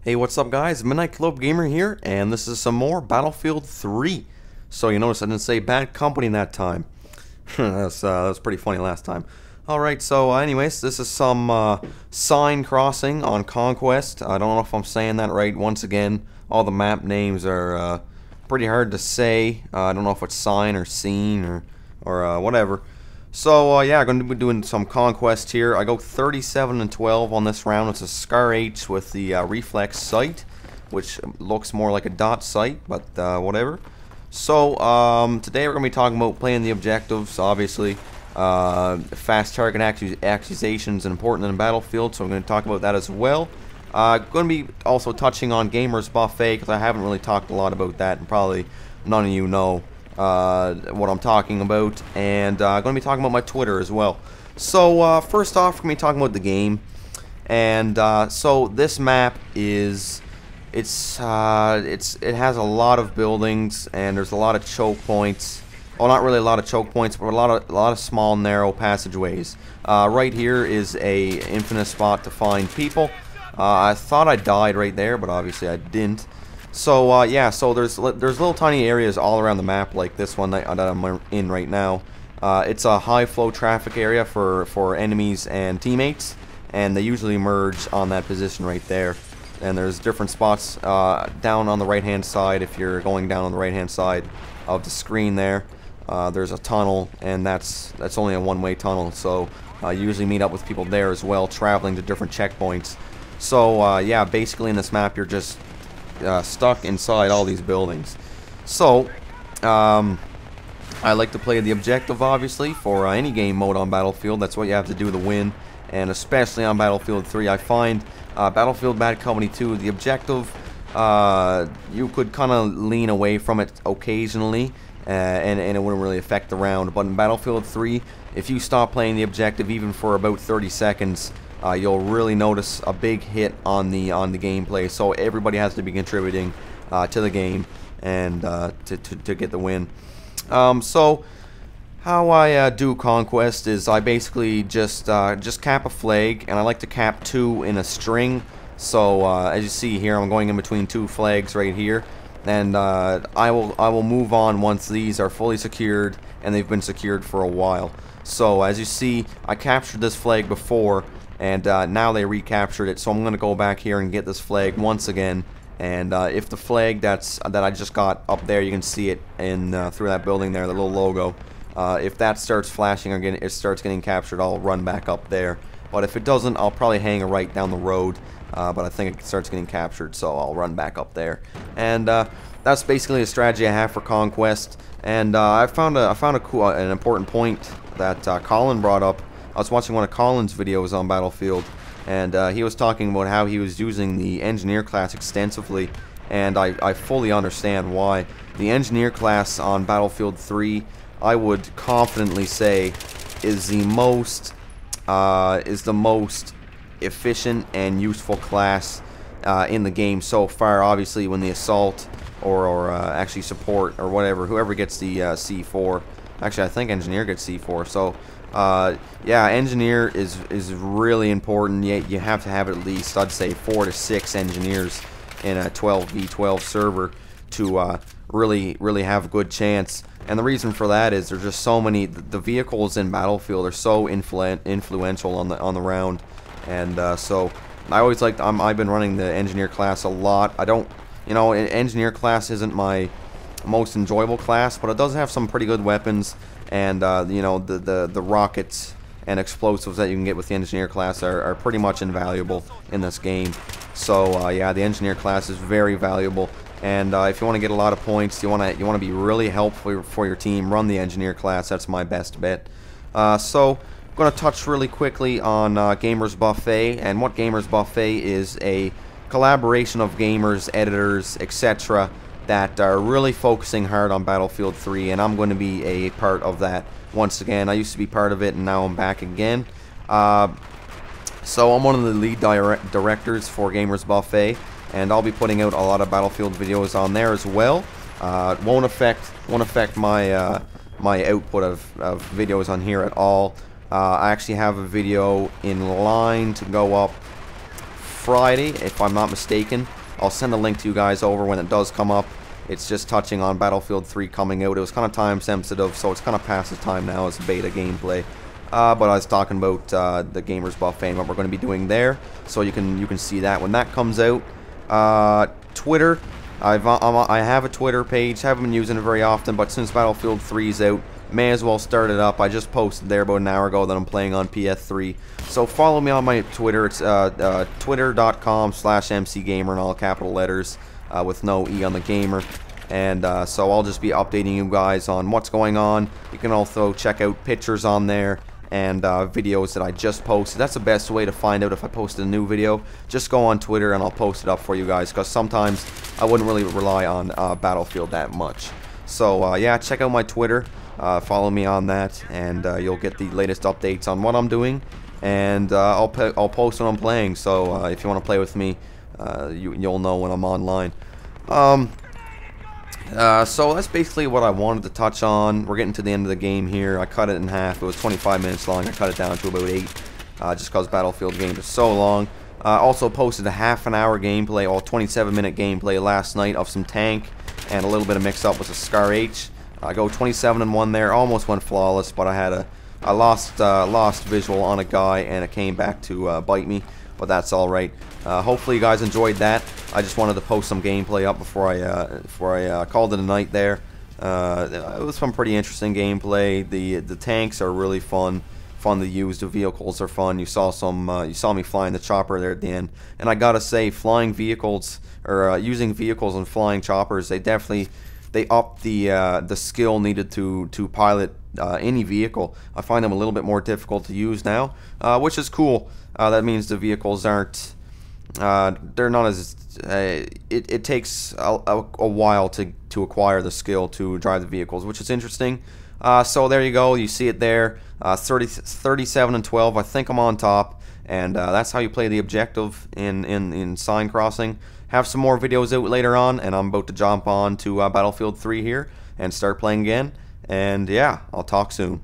Hey, what's up guys? Midnight Club Gamer here, and this is some more Battlefield 3. So you notice I didn't say Bad Company that time. that was pretty funny last time. Alright, so anyways, this is some Seine crossing on Conquest. I don't know if I'm saying that right. Once again, all the map names are pretty hard to say. I don't know if it's Seine or Seine or whatever. So yeah, I'm going to be doing some Conquest here. I go 37 and 12 on this round. It's a Scar H with the reflex sight, which looks more like a dot sight, but whatever. So today we're going to be talking about playing the objectives. Obviously, fast target accusations is important in Battlefield, so I'm going to talk about that as well. Going to be also touching on Gamers Buffet, because I haven't really talked a lot about that, and probably none of you know what I'm talking about, and I'm going to be talking about my Twitter as well. So first off, we're going to be talking about the game, and so this map is it has a lot of buildings, and there's a lot of choke points. Well, not really a lot of choke points, but a lot of small narrow passageways. Right here is a infinite spot to find people. I thought I died right there, but obviously I didn't. So yeah, so there's little tiny areas all around the map, like this one that I'm in right now. It's a high flow traffic area for enemies and teammates, and they usually merge on that position right there. And there's different spots down on the right hand side. If you're going down on the right hand side of the screen there, there's a tunnel, and that's only a one-way tunnel. So you usually meet up with people there as well, traveling to different checkpoints. So yeah, basically in this map you're just stuck inside all these buildings. So I like to play the objective, obviously, for any game mode on Battlefield. That's what you have to do to win, and especially on Battlefield 3. I find Battlefield Bad Company 2, the objective, you could kind of lean away from it occasionally, and it wouldn't really affect the round. But in Battlefield 3, if you stop playing the objective even for about 30 seconds, you'll really notice a big hit on the gameplay. So everybody has to be contributing to the game and to get the win. So how I do Conquest is I basically just cap a flag, and I like to cap two in a string. So as you see here, I'm going in between two flags right here, and I will move on once these are fully secured, and they've been secured for a while. So as you see, I captured this flag before, and now they recaptured it, so I'm going to go back here and get this flag once again. And if the flag that I just got up there, you can see it in through that building there, the little logo. If that starts flashing or it starts getting captured, I'll run back up there. But if it doesn't, I'll probably hang a right down the road. But I think it starts getting captured, so I'll run back up there. And that's basically a strategy I have for Conquest. And I found an important point that Colin brought up. I was watching one of Colin's videos on Battlefield, and he was talking about how he was using the Engineer class extensively, and I fully understand why. The Engineer class on Battlefield 3, I would confidently say, is the most efficient and useful class in the game so far. Obviously, when the assault or actually support or whatever, whoever gets the C4. Actually, I think Engineer gets C4. So yeah, Engineer is really important. You have to have at least, I'd say, 4 to 6 Engineers in a 12v12 server to really have a good chance. And the reason for that is there's just so many. The vehicles in Battlefield are so influential on the round, and so I always like. I've been running the Engineer class a lot. I don't, Engineer class isn't my most enjoyable class, but it does have some pretty good weapons, and the rockets and explosives that you can get with the Engineer class are pretty much invaluable in this game. So yeah, the Engineer class is very valuable, and if you want to get a lot of points, you want to be really helpful for your team, run the Engineer class. That's my best bet. So I'm going to touch really quickly on Gamers Buffet, and what Gamers Buffet is: a collaboration of gamers, editors, etc. that are really focusing hard on Battlefield 3, and I'm going to be a part of that once again. I used to be part of it, and now I'm back again. So I'm one of the lead directors for Gamers Buffet, and I'll be putting out a lot of Battlefield videos on there as well. It won't affect my my output of videos on here at all. I actually have a video in line to go up Friday, if I'm not mistaken, I'll send a link to you guys over when it does come up. It's just touching on Battlefield 3 coming out. It was kind of time sensitive, so it's kind of past the time now as beta gameplay. But I was talking about the Gamers Buffet and what we're going to be doing there, so you can see that when that comes out. Twitter, I have a Twitter page. Haven't been using it very often, but since Battlefield 3 is out, may as well start it up. I just posted there about an hour ago that I'm playing on PS3. So follow me on my Twitter. It's twitter.com/mcgamer in all capital letters with no E on the gamer. And so I'll just be updating you guys on what's going on. You can also check out pictures on there and videos that I just posted. That's the best way to find out if I posted a new video. Just go on Twitter and I'll post it up for you guys, because sometimes I wouldn't really rely on Battlefield that much. So yeah, check out my Twitter. Follow me on that, and you'll get the latest updates on what I'm doing, and I'll post when I'm playing. So if you want to play with me, you'll know when I'm online. So that's basically what I wanted to touch on. We're getting to the end of the game here. I cut it in half. It was 25 minutes long. I cut it down to about 8, just because Battlefield game is so long. Also posted a half-an-hour gameplay, or 27-minute gameplay last night of some tank and a little bit of mix-up with the Scar H. I go 27-1 there. Almost went flawless, but I had a lost visual on a guy, and it came back to bite me. But that's all right. Hopefully you guys enjoyed that. I just wanted to post some gameplay up before I called it a night there. It was some pretty interesting gameplay. The tanks are really fun to use. The vehicles are fun. You saw me flying the chopper there at the end, and I gotta say, flying vehicles, or using vehicles and flying choppers, they up the skill needed to pilot any vehicle. I find them a little bit more difficult to use now, which is cool. That means the vehicles aren't, they're not as, it takes a while to acquire the skill to drive the vehicles, which is interesting. So there you go, you see it there, 37-12, I think I'm on top, and that's how you play the objective in Seine Crossing. Have some more videos out later on, and I'm about to jump on to Battlefield 3 here and start playing again, and yeah, I'll talk soon.